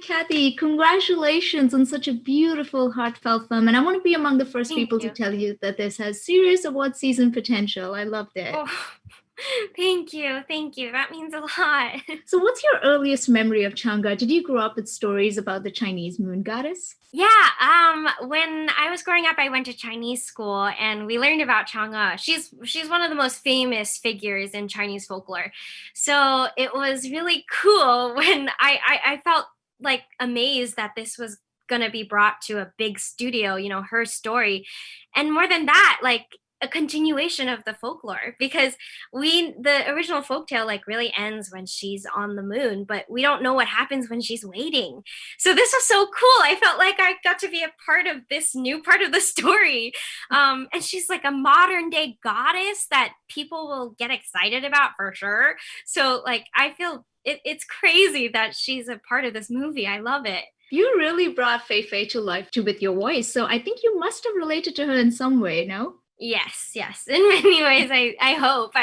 Kathy, congratulations on such a beautiful, heartfelt film. And I want to be among the first Thank people to you. tell you that this has serious award season potential. I loved it. Oh, thank you. Thank you. That means a lot. So, what's your earliest memory of Chang'e? Did you grow up with stories about the Chinese moon goddess? Yeah, when I was growing up, I went to Chinese school and we learned about Chang'e. She's one of the most famous figures in Chinese folklore. So it was really cool when I felt like amazed that this was gonna be brought to a big studio, her story. And more than that, like a continuation of the folklore because the original folktale like really ends when she's on the moon, but we don't know what happens when she's waiting. So this was so cool. I felt like I got to be a part of this new part of the story. And she's like a modern day goddess that people will get excited about for sure. So like I feel it's crazy that she's a part of this movie. I love it. You really brought Fei Fei to life too with your voice. So, I think you must have related to her in some way, no? Yes, yes. In many ways, I hope.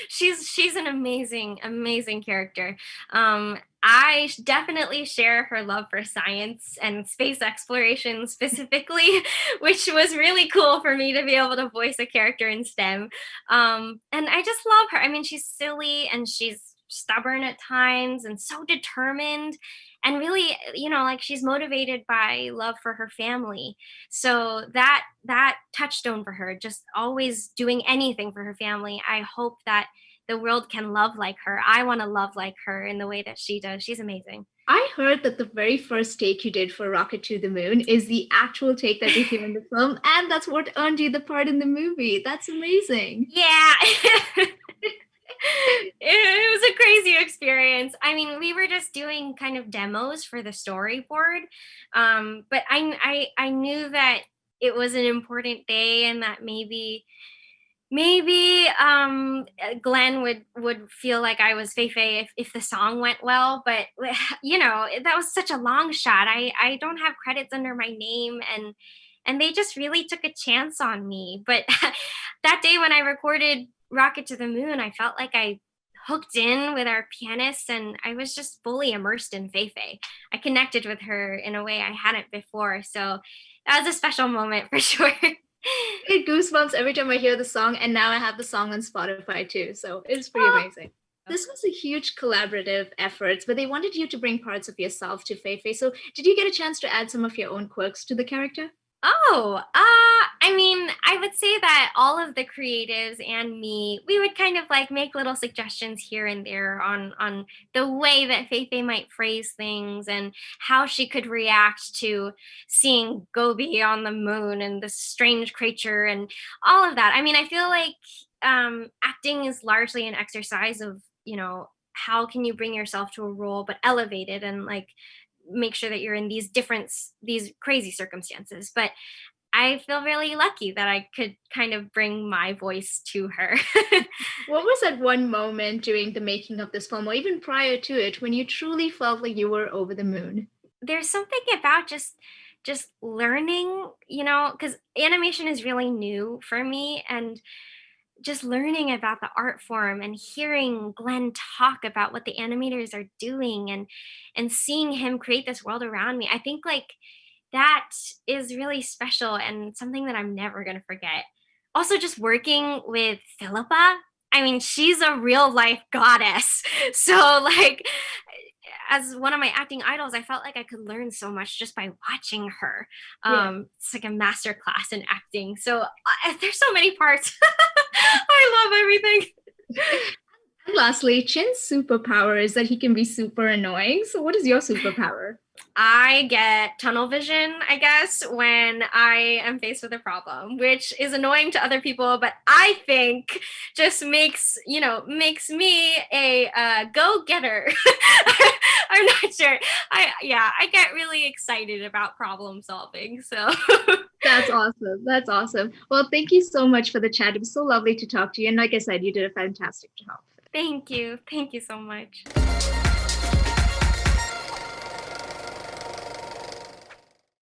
She's an amazing character. I definitely share her love for science and space exploration specifically, which was really cool for me to be able to voice a character in STEM. And I just love her. I mean, she's silly and she's stubborn at times and so determined and really, like she's motivated by love for her family. So that touchstone for her, just always doing anything for her family. I hope that the world can love like her. I want to love like her in the way that she does. She's amazing. I heard that the very first take you did for Rocket to the Moon is the actual take that you hear in the film, and that's what earned you the part in the movie. That's amazing. Yeah. It was a crazy experience. I mean, we were just doing kind of demos for the storyboard, but I knew that it was an important day and that maybe Glenn would feel like I was Fei Fei if the song went well, but that was such a long shot. I don't have credits under my name and they just really took a chance on me. But that day when I recorded Rocket to the Moon, I felt like I hooked in with our pianist and I was just fully immersed in Fei Fei. I connected with her in a way I hadn't before. So that was a special moment for sure. I get goosebumps every time I hear the song, and now I have the song on Spotify too, so it's pretty amazing. This was a huge collaborative effort, but they wanted you to bring parts of yourself to Fei Fei. So, did you get a chance to add some of your own quirks to the character? Oh, I mean, I would say that all of the creatives and me, we would kind of like make little suggestions here and there on the way that Fei Fei might phrase things and how she could react to seeing Gobi on the moon and this strange creature and all of that. I mean, I feel like acting is largely an exercise of, how can you bring yourself to a role but elevate it and like make sure that you're in these crazy circumstances. But I feel really lucky that I could kind of bring my voice to her. What was that one moment during the making of this film, or even prior to it, when you truly felt like you were over the moon? There's something about just learning, because animation is really new for me and just learning about the art form and hearing Glenn talk about what the animators are doing and seeing him create this world around me. I think like that is really special and something that I'm never going to forget. Also just working with Philippa. I mean, she's a real life goddess. So like as one of my acting idols, I felt like I could learn so much just by watching her. Yeah. It's like a master class in acting. So there's so many parts. I love everything. And lastly, Chin's superpower is that he can be super annoying. So, what is your superpower? I get tunnel vision, I guess, when I am faced with a problem, which is annoying to other people, but I think just makes me a go-getter. I'm not sure. I get really excited about problem solving. So That's awesome. That's awesome. Well, thank you so much for the chat. It was so lovely to talk to you. And like I said, you did a fantastic job. thank you so much.